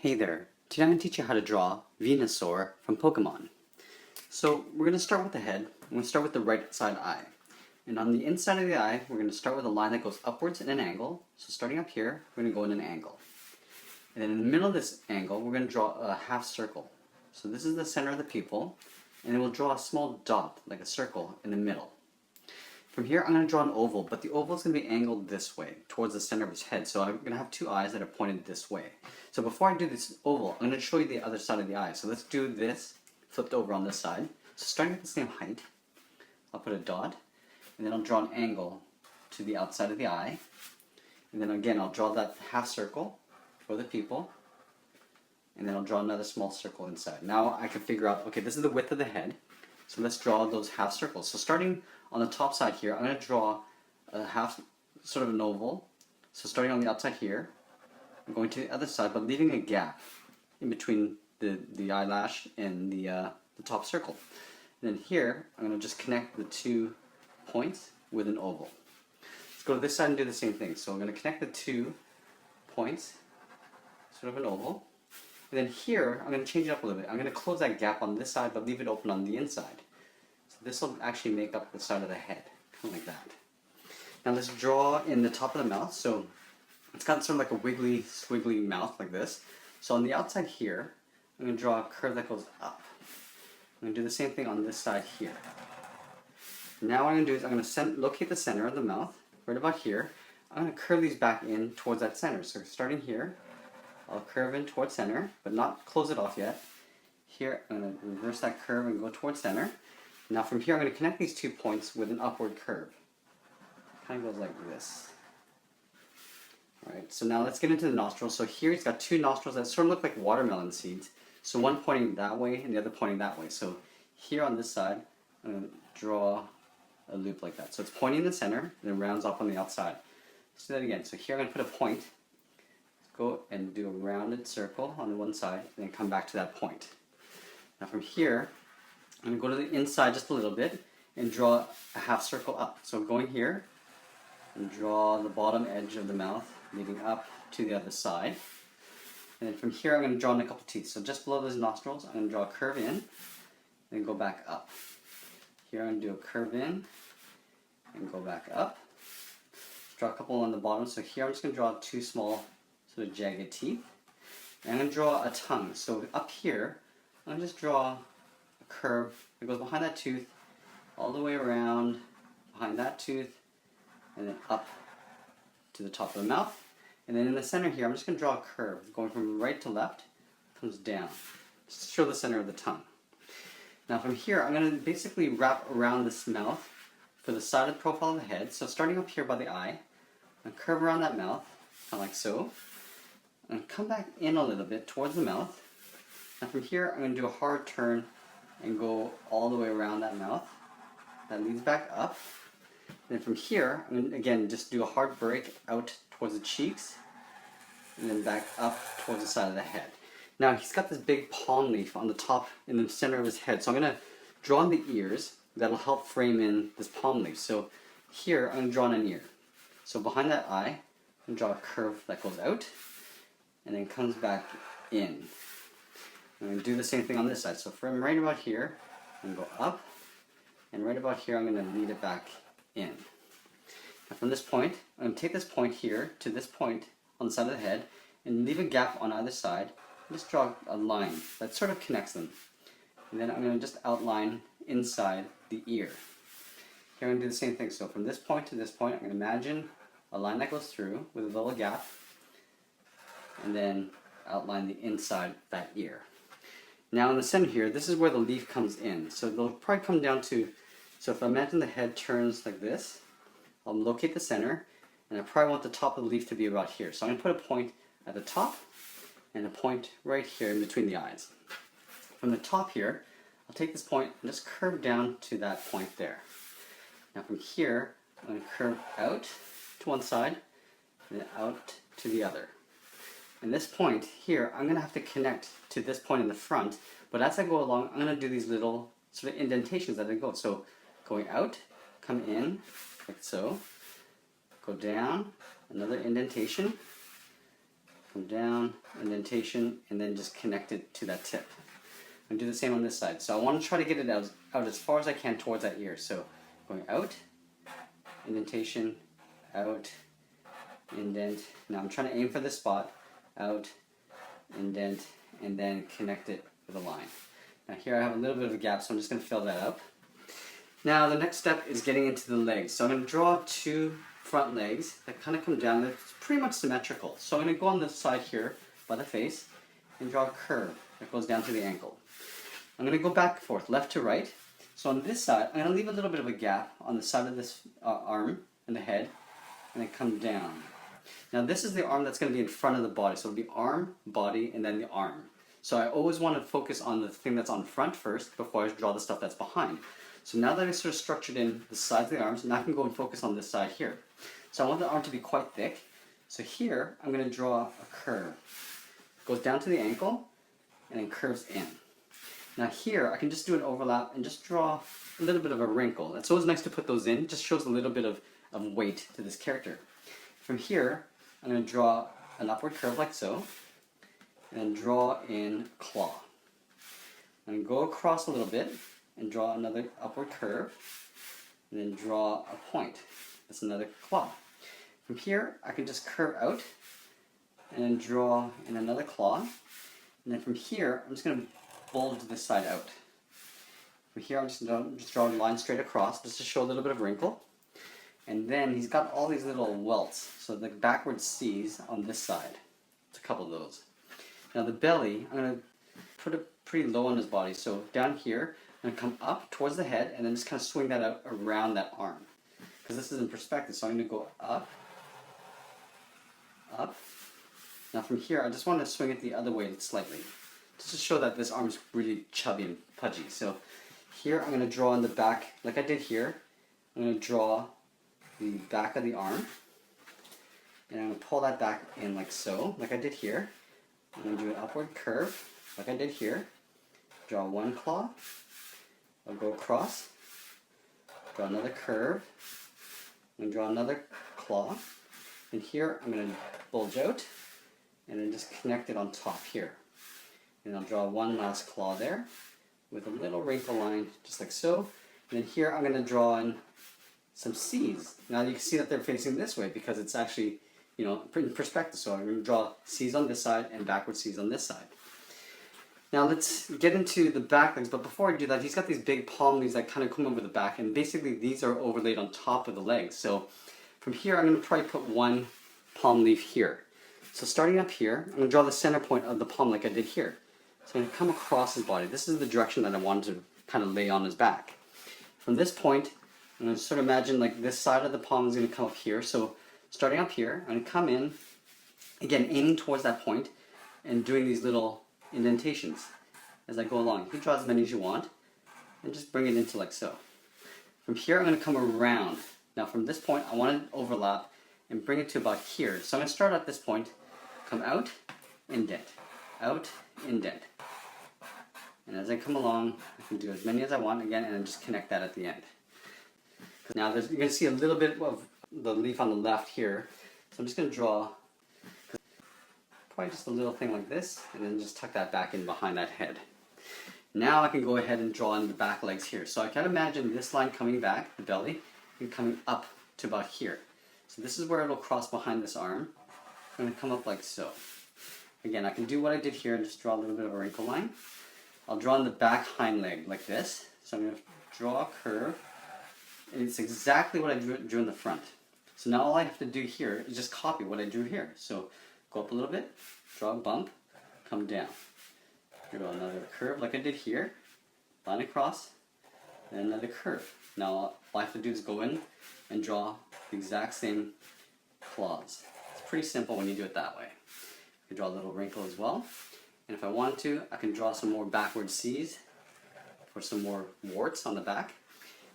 Hey there, today I'm going to teach you how to draw Venusaur from Pokemon. So we're going to start with the head. I'm going to start with the right side eye. And on the inside of the eye, we're going to start with a line that goes upwards in an angle. So starting up here, we're going to go in an angle. And then in the middle of this angle, we're going to draw a half circle. So this is the center of the pupil, and then we'll draw a small dot, like a circle, in the middle. From here, I'm going to draw an oval, but the oval is going to be angled this way, towards the center of his head. So I'm going to have two eyes that are pointed this way. So before I do this oval, I'm going to show you the other side of the eye. So let's do this, flipped over on this side. So starting at the same height, I'll put a dot, and then I'll draw an angle to the outside of the eye. And then again, I'll draw that half circle for the pupil, and then I'll draw another small circle inside. Now I can figure out, okay, this is the width of the head. So let's draw those half circles. So starting on the top side here, I'm going to draw a half, sort of an oval. So starting on the outside here, I'm going to the other side, but leaving a gap in between the eyelash and the top circle. And then here, I'm going to just connect the 2 points with an oval. Let's go to this side and do the same thing. So I'm going to connect the 2 points, sort of an oval. And then here, I'm going to change it up a little bit. I'm going to close that gap on this side, but leave it open on the inside. So this will actually make up the side of the head, kind of like that. Now let's draw in the top of the mouth. So it's got sort of like a wiggly, squiggly mouth like this. So on the outside here, I'm going to draw a curve that goes up. I'm going to do the same thing on this side here. Now what I'm going to do is I'm going to locate the center of the mouth, right about here. I'm going to curve these back in towards that center. So starting here, I'll curve in towards center, but not close it off yet. Here, I'm going to reverse that curve and go towards center. Now from here, I'm going to connect these 2 points with an upward curve. Kind of goes like this. Alright, so now let's get into the nostrils. So here he's got 2 nostrils that sort of look like watermelon seeds. So one pointing that way and the other pointing that way. So here on this side, I'm going to draw a loop like that. So it's pointing in the center, and then rounds off on the outside. Let's do that again. So here I'm going to put a point. Go and do a rounded circle on the one side, and then come back to that point. Now from here, I'm going to go to the inside just a little bit and draw a half circle up. So going here, and draw the bottom edge of the mouth, leading up to the other side. And then from here, I'm going to draw in a couple teeth. So just below those nostrils, I'm going to draw a curve in, then go back up. Here I'm going to do a curve in, and go back up. Draw a couple on the bottom. So here I'm just going to draw 2 small sort of jagged teeth. And I'm going to draw a tongue. So up here, I'm going to just draw a curve that goes behind that tooth, all the way around, behind that tooth, and then up to the top of the mouth. And then in the center here, I'm just going to draw a curve going from right to left, comes down, just to show the center of the tongue. Now from here, I'm going to basically wrap around this mouth for the side of the profile of the head. So starting up here by the eye, I'm going to curve around that mouth, kind of like so. And come back in a little bit towards the mouth. Now from here, I'm going to do a hard turn and go all the way around that mouth. That leads back up. And then from here, I'm going to again just do a hard break out towards the cheeks, and then back up towards the side of the head. Now he's got this big palm leaf on the top, in the center of his head. So I'm going to draw in the ears. That'll help frame in this palm leaf. So here, I'm going to draw in an ear. So behind that eye, I'm going to draw a curve that goes out, and then comes back in. I'm going to do the same thing on this side. So from right about here, I'm going to go up, and right about here, I'm going to lead it back in. Now from this point, I'm going to take this point here to this point on the side of the head, and leave a gap on either side, and just draw a line that sort of connects them. And then I'm going to just outline inside the ear. Here I'm going to do the same thing. So from this point to this point, I'm going to imagine a line that goes through with a little gap, and then outline the inside of that ear. Now in the center here, this is where the leaf comes in. So they'll probably come down to, so if I imagine the head turns like this, I'll locate the center, and I probably want the top of the leaf to be about here. So I'm going to put a point at the top, and a point right here in between the eyes. From the top here, I'll take this point and just curve down to that point there. Now from here, I'm going to curve out to one side, and then out to the other. And this point here, I'm going to have to connect to this point in the front, but as I go along, I'm going to do these little sort of indentations as I go. So going out, come in, like so, go down, another indentation, come down, indentation, and then just connect it to that tip. And do the same on this side. So I want to try to get it out as far as I can towards that ear. So going out, indentation, out, indent. Now I'm trying to aim for this spot, out, indent, and then connect it with a line. Now here I have a little bit of a gap, so I'm just going to fill that up. Now the next step is getting into the legs. So I'm going to draw two front legs that kind of come down. They're pretty much symmetrical. So I'm going to go on this side here by the face and draw a curve that goes down to the ankle. I'm going to go back and forth, left to right. So on this side, I'm going to leave a little bit of a gap on the side of this arm and the head, and then come down. Now this is the arm that's going to be in front of the body. So it'll be arm, body, and then the arm. So I always want to focus on the thing that's on front first before I draw the stuff that's behind. So now that I've sort of structured in the sides of the arms, now I can go and focus on this side here. So I want the arm to be quite thick. So here, I'm going to draw a curve. It goes down to the ankle, and then curves in. Now here, I can just do an overlap and just draw a little bit of a wrinkle. It's always nice to put those in. It just shows a little bit of weight to this character. From here, I'm going to draw an upward curve like so, and draw in claw. I'm going to go across a little bit and draw another upward curve, and then draw a point. That's another claw. From here, I can just curve out, and then draw in another claw. And then from here, I'm just going to bulge this side out. From here, I'm just going to draw a line straight across, just to show a little bit of wrinkle. And then he's got all these little welts, so the backward C's on this side. It's a couple of those. Now the belly, I'm going to put it pretty low on his body. So down here, I'm going to come up towards the head and then just kind of swing that out around that arm. Because this is in perspective, so I'm going to go up, up. Now from here, I just want to swing it the other way slightly, just to show that this arm is really chubby and pudgy. So here I'm going to draw in the back, like I did here. I'm going to draw the back of the arm, and I'm going to pull that back in like so, like I did here. I'm going to do an upward curve, like I did here. Draw one claw. I'll go across. Draw another curve. I'm going to draw another claw. And here I'm going to bulge out, and then just connect it on top here. And I'll draw one last claw there, with a little wrinkle line, just like so. And then here I'm going to draw in some C's. Now you can see that they're facing this way because it's actually, you know, in perspective. So I'm going to draw C's on this side and backward C's on this side. Now let's get into the back legs, but before I do that, he's got these big palm leaves that kind of come over the back, and basically these are overlaid on top of the legs. So from here, I'm going to probably put one palm leaf here. So starting up here, I'm going to draw the center point of the palm like I did here. So I'm going to come across his body. This is the direction that I wanted to kind of lay on his back. From this point, I'm going to sort of imagine like this side of the palm is going to come up here. So starting up here, I'm going to come in, again aiming towards that point and doing these little indentations as I go along. You can draw as many as you want and just bring it into like so. From here, I'm going to come around. Now from this point, I want to overlap and bring it to about here. So I'm going to start at this point, come out, indent, out, indent. And as I come along, I can do as many as I want again, and then just connect that at the end. Now you're going to see a little bit of the leaf on the left here. So I'm just going to draw probably just a little thing like this, and then just tuck that back in behind that head. Now I can go ahead and draw in the back legs here. So I can imagine this line coming back, the belly, and coming up to about here. So this is where it'll cross behind this arm. I'm going to come up like so. Again, I can do what I did here and just draw a little bit of a wrinkle line. I'll draw in the back hind leg like this. So I'm going to draw a curve. And it's exactly what I drew in the front. So now all I have to do here is just copy what I drew here. So go up a little bit, draw a bump, come down. Draw another curve like I did here, line across, and another curve. Now all I have to do is go in and draw the exact same claws. It's pretty simple when you do it that way. I can draw a little wrinkle as well. And if I want to, I can draw some more backward C's for some more warts on the back.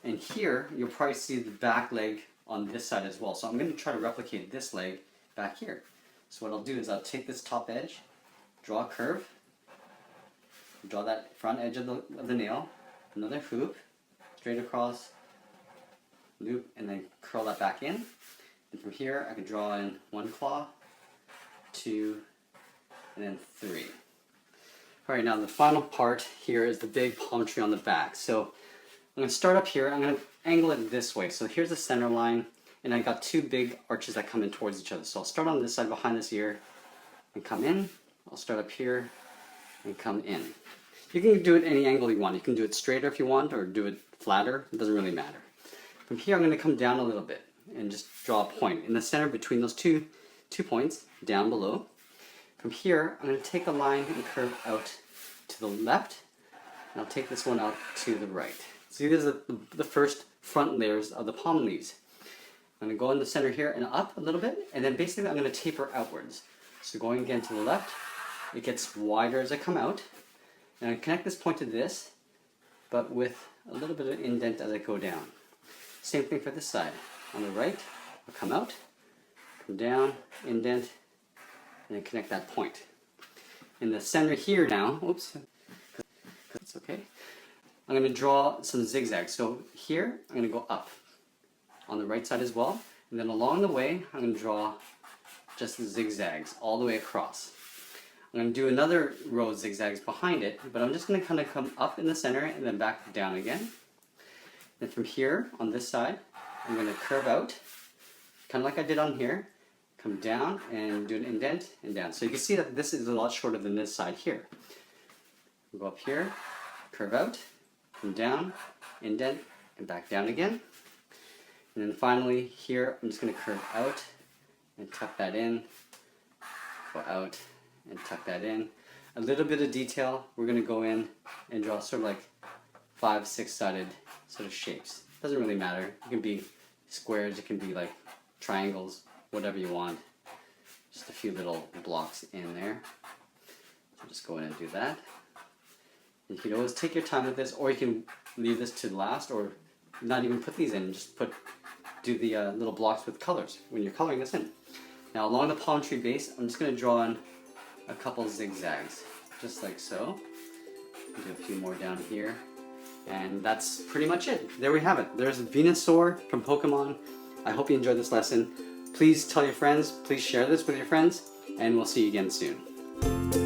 And here, you'll probably see the back leg on this side as well. So I'm going to try to replicate this leg back here. So what I'll do is I'll take this top edge, draw a curve, draw that front edge of the nail, another hoop, straight across, loop, and then curl that back in. And from here, I can draw in one claw, 2, and then 3. Alright, now the final part here is the big palm tree on the back. So I'm going to start up here. I'm going to angle it this way. So here's the center line, and I got 2 big arches that come in towards each other. So I'll start on this side behind this ear and come in. I'll start up here and come in. You can do it any angle you want. You can do it straighter if you want, or do it flatter. It doesn't really matter. From here I'm going to come down a little bit and just draw a point in the center between those two points down below. From here I'm going to take a line and curve out to the left, and I'll take this one out to the right. So these are the first front layers of the palm leaves. I'm going to go in the center here and up a little bit, and then basically I'm going to taper outwards. So going again to the left, it gets wider as I come out, and I connect this point to this, but with a little bit of indent as I go down. Same thing for this side. On the right, I'll come out, come down, indent, and then connect that point. In the center here now, oops, that's okay. I'm going to draw some zigzags. So here, I'm going to go up on the right side as well, and then along the way, I'm going to draw just the zigzags all the way across. I'm going to do another row of zigzags behind it, but I'm just going to kind of come up in the center and then back down again. Then from here, on this side, I'm going to curve out, kind of like I did on here, come down and do an indent and down. So you can see that this is a lot shorter than this side here. We'll go up here, curve out, come down, indent, and back down again. And then finally here, I'm just going to curve out and tuck that in, go out and tuck that in. A little bit of detail, we're going to go in and draw sort of like 5, 6-sided sort of shapes. Doesn't really matter. It can be squares, it can be like triangles, whatever you want. Just a few little blocks in there. So just go in and do that. You can always take your time with this, or you can leave this to last, or not even put these in. Just do the little blocks with colors when you're coloring this in. Now along the palm tree base, I'm just going to draw in a couple zigzags, just like so. Do a few more down here. And that's pretty much it. There we have it. There's Venusaur from Pokemon. I hope you enjoyed this lesson. Please tell your friends, please share this with your friends, and we'll see you again soon.